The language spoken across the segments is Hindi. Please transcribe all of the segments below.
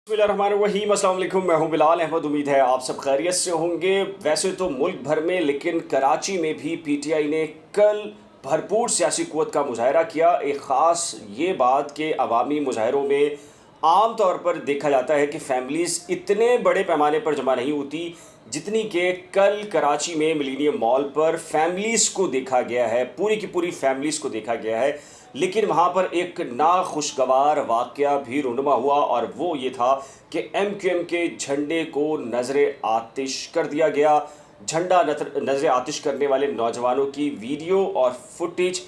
बिस्मिल्लाहिर्रहमानिर्रहीम, अस्सलाम वालेकुम। मैं हूं बिलाल अहमद। उम्मीद है आप सब खैरियत से होंगे। वैसे तो मुल्क भर में, लेकिन कराची में भी पीटीआई ने कल भरपूर सियासी क़ुव्वत का मुजाहरा किया। एक ख़ास ये बात कि अवामी मुजाहरों में आम तौर पर देखा जाता है कि फैमिलीज़ इतने बड़े पैमाने पर जमा नहीं होती जितनी कि कल कराची में मिलेनियम मॉल पर फैमिलीज़ को देखा गया है, पूरी की पूरी फैमिलीज़ को देखा गया है। लेकिन वहाँ पर एक नाखुशगवार वाक़या भी रूनुमा हुआ और वो ये था कि एमक्यूएम के झंडे को नज़र आतिश कर दिया गया। झंडा नज़र आतिश करने वाले नौजवानों की वीडियो और फुटेज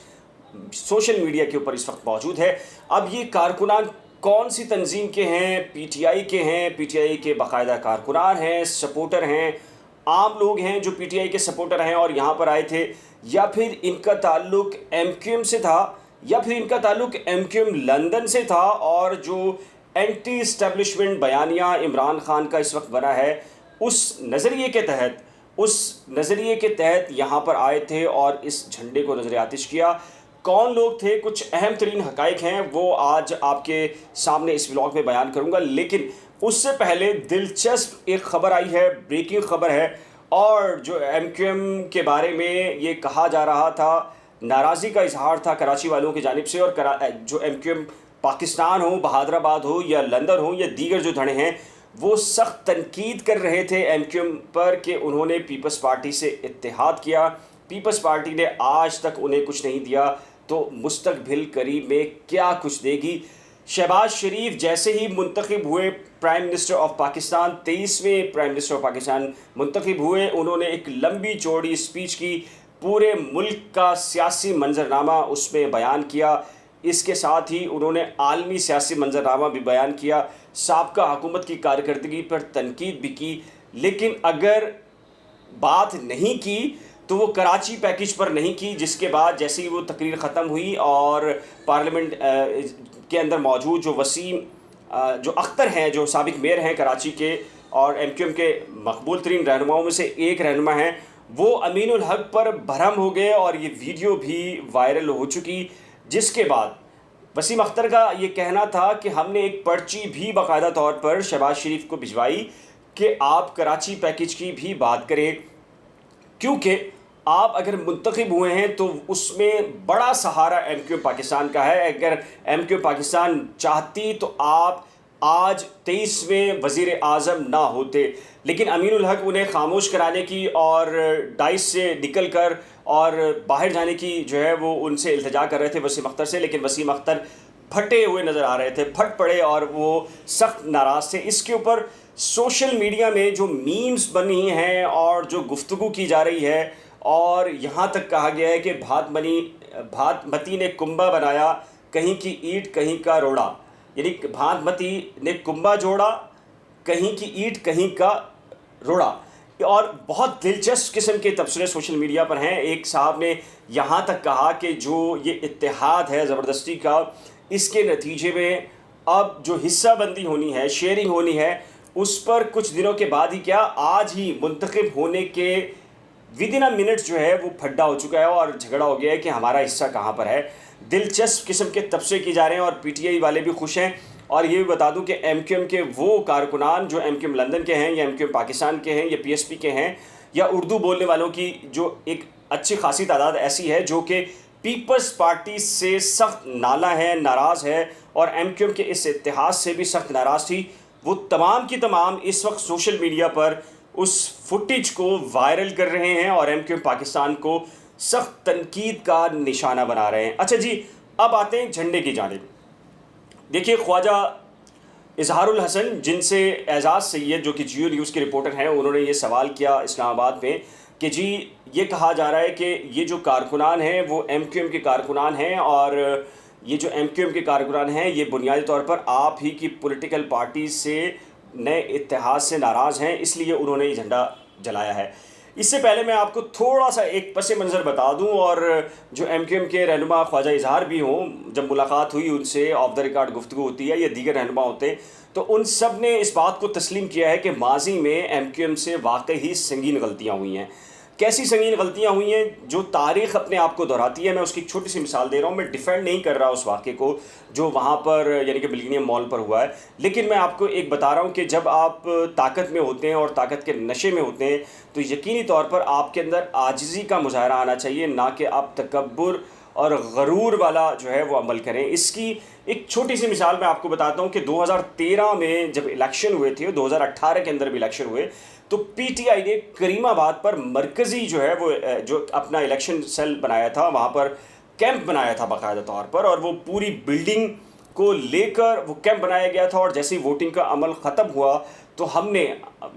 सोशल मीडिया के ऊपर इस वक्त मौजूद है। अब ये कारकुनान कौन सी तंजीम के हैं? पीटीआई के हैं, पीटीआई के बाकायदा कारकुनान हैं, सपोर्टर हैं, आम लोग हैं जो पीटीआई के सपोर्टर हैं और यहाँ पर आए थे, या फिर इनका ताल्लुक एमक्यूएम से था, या फिर इनका ताल्लुक एमक्यूएम लंदन से था और जो एंटी इस्टेब्लिशमेंट बयानिया इमरान खान का इस वक्त बना है उस नज़रिए के तहत यहाँ पर आए थे और इस झंडे को नज़र आतिश किया। कौन लोग थे, कुछ अहम तरीन हक़ाइक़ हैं, वो आज आपके सामने इस व्लॉग में बयान करूँगा। लेकिन उससे पहले दिलचस्प एक ख़बर आई है, ब्रेकिंग ख़बर है। और जो एमक्यूएम के बारे में ये कहा जा रहा था, नाराज़ी का इजहार था कराची वालों की जानिब से, और जो एमक्यूएम पाकिस्तान हो, बहादराबाद हो या लंदन हो या दीगर जो धड़े हैं, वो सख्त तनकीद कर रहे थे एमक्यूएम पर कि उन्होंने पीपल्स पार्टी से इत्तेहाद किया। पीपल्स पार्टी ने आज तक उन्हें कुछ नहीं दिया, तो मुस्तकबिल करीब में क्या कुछ देगी। शहबाज शरीफ जैसे ही मुंतखब हुए प्राइम मिनिस्टर ऑफ पाकिस्तान, 23वें प्राइम मिनिस्टर ऑफ पाकिस्तान मुंतखब हुए, उन्होंने एक लंबी चौड़ी स्पीच की, पूरे मुल्क का सियासी मंजरनामा उसमें बयान किया। इसके साथ ही उन्होंने आलमी सियासी मंजरनामा भी बयान किया, साबका हुकूमत की कारकर्दगी पर तनकीद भी की। लेकिन अगर बात नहीं की तो वो कराची पैकेज पर नहीं की, जिसके बाद जैसे ही वो तकरीर ख़त्म हुई और पार्लियामेंट के अंदर मौजूद जो वसीम जो अख्तर हैं, जो साबिक मेयर हैं कराची के और एमक्यूएम के मकबूल तरीन रहनुमाओं में से एक रहनुमा हैं, वो अमीनुल हक पर भरम हो गए और ये वीडियो भी वायरल हो चुकी। जिसके बाद वसीम अख्तर का ये कहना था कि हमने एक पर्ची भी बाकायदा तौर पर शहबाज शरीफ को भिजवाई कि आप कराची पैकेज की भी बात करें, क्योंकि आप अगर मुंतखब हुए हैं तो उसमें बड़ा सहारा एमक्यूएम पाकिस्तान का है। अगर एमक्यूएम पाकिस्तान चाहती तो आप आज 23वें वज़ीर आज़म ना होते। लेकिन अमीनुल हक उन्हें खामोश कराने की और डाइस से निकल कर और बाहर जाने की जो है वो उनसे इल्तिजा कर रहे थे वसीम अख्तर से, लेकिन वसीम अख्तर फटे हुए नज़र आ रहे थे, फट पड़े और वो सख्त नाराज़ थे। इसके ऊपर सोशल मीडिया में जो मीम्स बनी हैं और जो गुफ्तगू की जा रही है, और यहाँ तक कहा गया है कि भांतमती ने कुंभा बनाया, कहीं की ईंट कहीं का रोड़ा, यानी भांतमती ने कुंभा जोड़ा, कहीं की ईंट कहीं का रोड़ा। और बहुत दिलचस्प किस्म के तबसरे सोशल मीडिया पर हैं। एक साहब ने यहाँ तक कहा कि जो ये इत्तेहाद है ज़बरदस्ती का, इसके नतीजे में अब जो हिस्साबंदी होनी है, शेयरिंग होनी है, उस पर कुछ दिनों के बाद ही क्या आज ही मुंतखब होने के विदिन अ मिनट जो है वो फड्डा हो चुका है और झगड़ा हो गया है कि हमारा हिस्सा कहाँ पर है। दिलचस्प किस्म के तबसरे किए जा रहे हैं और पीटीआई वाले भी खुश हैं। और ये भी बता दूं कि एमक्यूएम के वो कारकुनान जो एमक्यूएम लंदन के हैं या एमक्यूएम पाकिस्तान के हैं या पीएसपी के हैं या उर्दू बोलने वालों की जो एक अच्छी खासी तादाद ऐसी है जो कि पीपल्स पार्टी से सख्त नाला है, नाराज़ है और एमक्यूएम के इस इत्तेहाद से भी सख्त नाराज़ थी, वो तमाम की तमाम इस वक्त सोशल मीडिया पर उस फुटेज को वायरल कर रहे हैं और एमक्यूएम पाकिस्तान को सख्त तनकीद का निशाना बना रहे हैं। अच्छा जी, अब आते हैं झंडे की जानिब। देखिए, ख्वाजा इजहारुल हसन, जिनसे एजाज़ सैयद जो कि जियो न्यूज़ के रिपोर्टर हैं, उन्होंने ये सवाल किया इस्लामाबाद में कि जी ये कहा जा रहा है कि ये जो कारकुनान हैं वो एमक्यूएम के कारकुनान हैं और ये जो एमक्यूएम के कारकुनान हैं ये बुनियादी तौर पर आप ही की पॉलिटिकल पार्टी से नए इत्तेहाद से नाराज़ हैं, इसलिए उन्होंने ये झंडा जलाया है। इससे पहले मैं आपको थोड़ा सा एक पस मंज़र बता दूं, और जो एमक्यूएम के रहनुमा ख्वाजा इजहार भी हों, जब मुलाकात हुई उनसे, ऑफ द रिकॉर्ड गुफ्तगू होती है या दीगर रहनुमा होते, तो उन सब ने इस बात को तस्लीम किया है कि माजी में एमक्यूएम से वाकई ही संगीन गलतियाँ हुई हैं। कैसी संगीन गलतियां हुई हैं जो तारीख अपने आप को दोहराती है। मैं उसकी एक छोटी सी मिसाल दे रहा हूँ। मैं डिफेंड नहीं कर रहा उस वाक़े को जो वहाँ पर यानी कि मिलेनियम मॉल पर हुआ है, लेकिन मैं आपको एक बता रहा हूँ कि जब आप ताकत में होते हैं और ताकत के नशे में होते हैं तो यकीनी तौर पर आपके अंदर आजिज़ी का मुजाहरा आना चाहिए, ना कि आप तकब्बुर और गरूर वाला जो है वो अमल करें। इसकी एक छोटी सी मिसाल मैं आपको बताता हूँ कि 2013 में जब इलेक्शन हुए थे, 2018 के अंदर भी इलेक्शन हुए, तो पीटीआई ने करीमाबाद पर मरकज़ी जो है वो जो अपना इलेक्शन सेल बनाया था, वहाँ पर कैंप बनाया था बाकायदा तौर पर, और वो पूरी बिल्डिंग को लेकर वो कैंप बनाया गया था। और जैसे ही वोटिंग का अमल ख़त्म हुआ तो हमने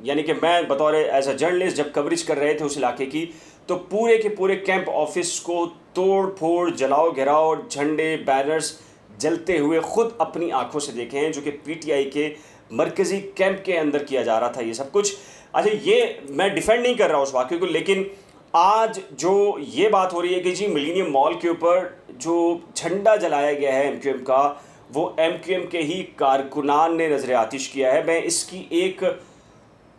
यानी कि मैं बतौर एज अ जर्नलिस्ट जब कवरेज कर रहे थे उस इलाके की, तो पूरे के पूरे कैंप ऑफिस को तोड़ फोड़, जलाओ गिराओ, झंडे बैनर्स जलते हुए ख़ुद अपनी आंखों से देखे हैं, जो कि पीटीआई के मरकज़ी कैंप के अंदर किया जा रहा था ये सब कुछ। अच्छा, ये मैं डिफेंड नहीं कर रहा उस वाक़े को, लेकिन आज जो ये बात हो रही है कि जी मिलेनियम मॉल के ऊपर जो झंडा जलाया गया है एमक्यूएम का, वो एमक्यूएम के ही कारकुनान ने नज़र आतिश किया है। मैं इसकी एक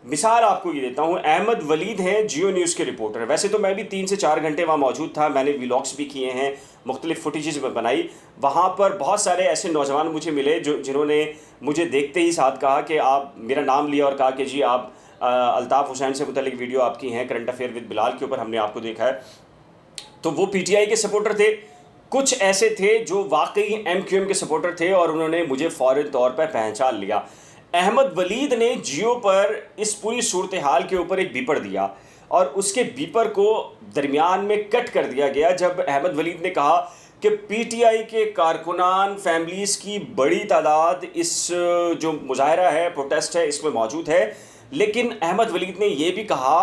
मिसाल आपको ये देता हूँ। अहमद वलीद हैं जियो न्यूज़ के रिपोर्टर। वैसे तो मैं भी 3 से 4 घंटे वहाँ मौजूद था, मैंने व्लॉग्स भी किए हैं, मुख्तलिफ फुटेजेस बनाई। वहाँ पर बहुत सारे ऐसे नौजवान मुझे मिले जिन्होंने मुझे देखते ही साथ कहा कि आप मेरा नाम लिया और कहा कि जी आप अल्ताफ़ हुसैन से मुतल्लिक वीडियो आपकी हैं, करंट अफेयर विद बिलाल के ऊपर हमने आपको देखा है। तो वो पीटीआई के सपोर्टर थे, कुछ ऐसे थे जो वाकई एमक्यूएम के सपोर्टर थे और उन्होंने मुझे फ़ौरी तौर पर पहचान लिया। अहमद वलीद ने जियो पर इस पूरी सूरत हाल के ऊपर एक बीपर दिया और उसके बीपर को दरमियान में कट कर दिया गया जब अहमद वलीद ने कहा कि पीटीआई के कारकुनान फैमिलीज़ की बड़ी तादाद इस जो मुजाहरा है, प्रोटेस्ट है, इसमें मौजूद है। लेकिन अहमद वलीद ने यह भी कहा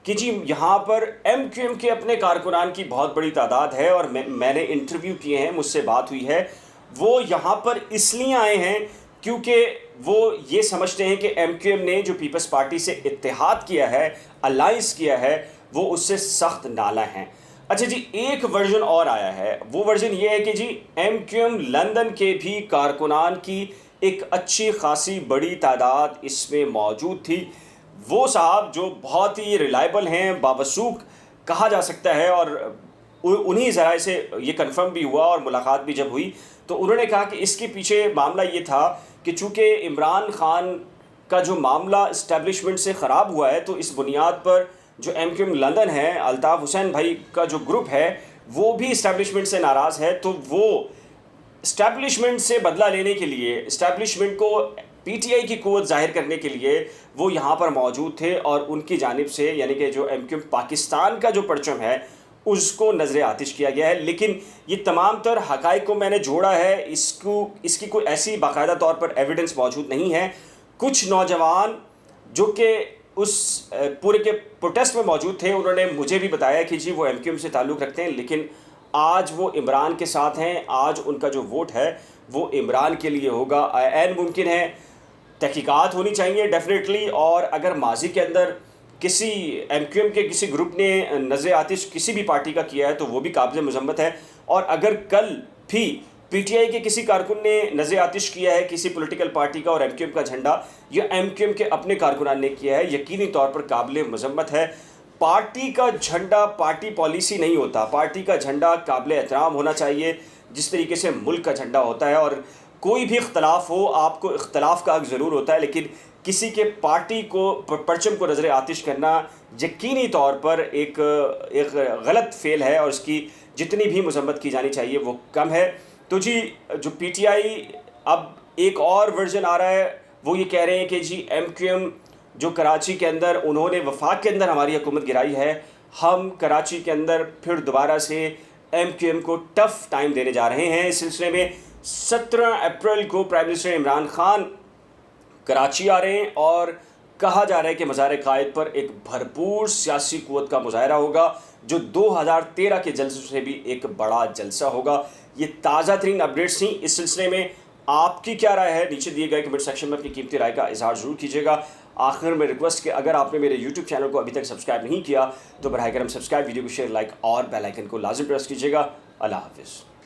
कि जी यहाँ पर एमक्यूएम के अपने कारकुनान की बहुत बड़ी तादाद है और मैंने इंटरव्यू किए हैं, मुझसे बात हुई है, वो यहाँ पर इसलिए आए हैं क्योंकि वो ये समझते हैं कि एमक्यूएम ने जो पीपल्स पार्टी से इत्तेहाद किया है, अलाइंस किया है, वो उससे सख्त नाला हैं। अच्छा जी, एक वर्जन और आया है। वो वर्जन ये है कि जी एमक्यूएम लंदन के भी कारकुनान की एक अच्छी खासी बड़ी तादाद इसमें मौजूद थी। वो साहब जो बहुत ही रिलायबल हैं, बावसूख कहा जा सकता है, और उन्हीं ज़राए से ये कंफर्म भी हुआ और मुलाकात भी जब हुई तो उन्होंने कहा कि इसके पीछे मामला ये था कि चूँकि इमरान खान का जो मामला इस्टेब्लिशमेंट से ख़राब हुआ है, तो इस बुनियाद पर जो एमक्यूएम लंदन है, अल्ताफ़ हुसैन भाई का जो ग्रुप है, वो भी इस्टेब्लिशमेंट से नाराज़ है। तो वो इस्टेब्लिशमेंट से बदला लेने के लिए, इस्टेब्लिशमेंट को पीटीआई की क़ुव्वत ज़ाहिर करने के लिए वो यहाँ पर मौजूद थे और उनकी जानिब से यानी कि जो एमक्यूएम पाकिस्तान का जो परचम है उसको नज़र आतिश किया गया है। लेकिन ये तमाम तर हक़ाइक़ को मैंने जोड़ा है, इसकी कोई ऐसी बाकायदा तौर पर एविडेंस मौजूद नहीं है। कुछ नौजवान जो कि उस पूरे के प्रोटेस्ट में मौजूद थे, उन्होंने मुझे भी बताया कि जी वो एमक्यूएम से ताल्लुक़ रखते हैं, लेकिन आज वो इमरान के साथ हैं। आज उनका जो वोट है वो इमरान के लिए होगा। ऐन मुमकिन है, तहकीकात होनी चाहिए डेफिनेटली, और अगर माजी के अंदर किसी एमक्यूएम के किसी ग्रुप ने नज़र आतिश किसी भी पार्टी का किया है तो वो भी काबिल मज़म्मत है। और अगर कल भी पीटीआई के किसी कारकुन ने नज़र आतिश किया है किसी पॉलिटिकल पार्टी का और एमक्यूएम का झंडा या एमक्यूएम के अपने कारकुनान ने किया है, यकीनी तौर पर काबिल मज़म्मत है। पार्टी का झंडा पार्टी पॉलिसी नहीं होता, पार्टी का झंडा काबिल एहतराम होना चाहिए जिस तरीके से मुल्क का झंडा होता है। और कोई भी इख्तलाफ हो, आपको इख्तलाफ का हक़ ज़रूर होता है, लेकिन किसी के पार्टी को परचम को नज़र आतिश करना यकीनी तौर पर एक गलत फ़ेल है और इसकी जितनी भी मज़म्मत की जानी चाहिए वो कम है। तो जी जो पीटीआई अब एक और वर्जन आ रहा है, वो ये कह रहे हैं कि जी एमक्यूएम जो कराची के अंदर उन्होंने वफाक के अंदर हमारी हुकूमत गिराई है, हम कराची के अंदर फिर दोबारा से एमक्यूएम को टफ़ टाइम देने जा रहे हैं। इस सिलसिले में 17 अप्रैल को प्राइम मिनिस्टर इमरान खान कराची आ रहे हैं और कहा जा रहा है कि मज़ार कायद पर एक भरपूर सियासी क़ुव्वत का मुज़ाहरा होगा जो 2013 के जलसे से भी एक बड़ा जलसा होगा। ये ताज़ा तरीन अपडेट्स थी। इस सिलसिले में आपकी क्या राय है, नीचे दिए गए कमेंट सेक्शन में अपनी कीमती राय का इजहार ज़रूर कीजिएगा। आखिर में रिक्वेस्ट कि अगर आपने मेरे यूट्यूब चैनल को अभी तक सब्सक्राइब नहीं किया तो बराए करम सब्सक्राइब, वीडियो को शेयर, लाइक और बेल आइकन को लाजिम प्रेस कीजिएगा। अल्लाह हाफ़िज़।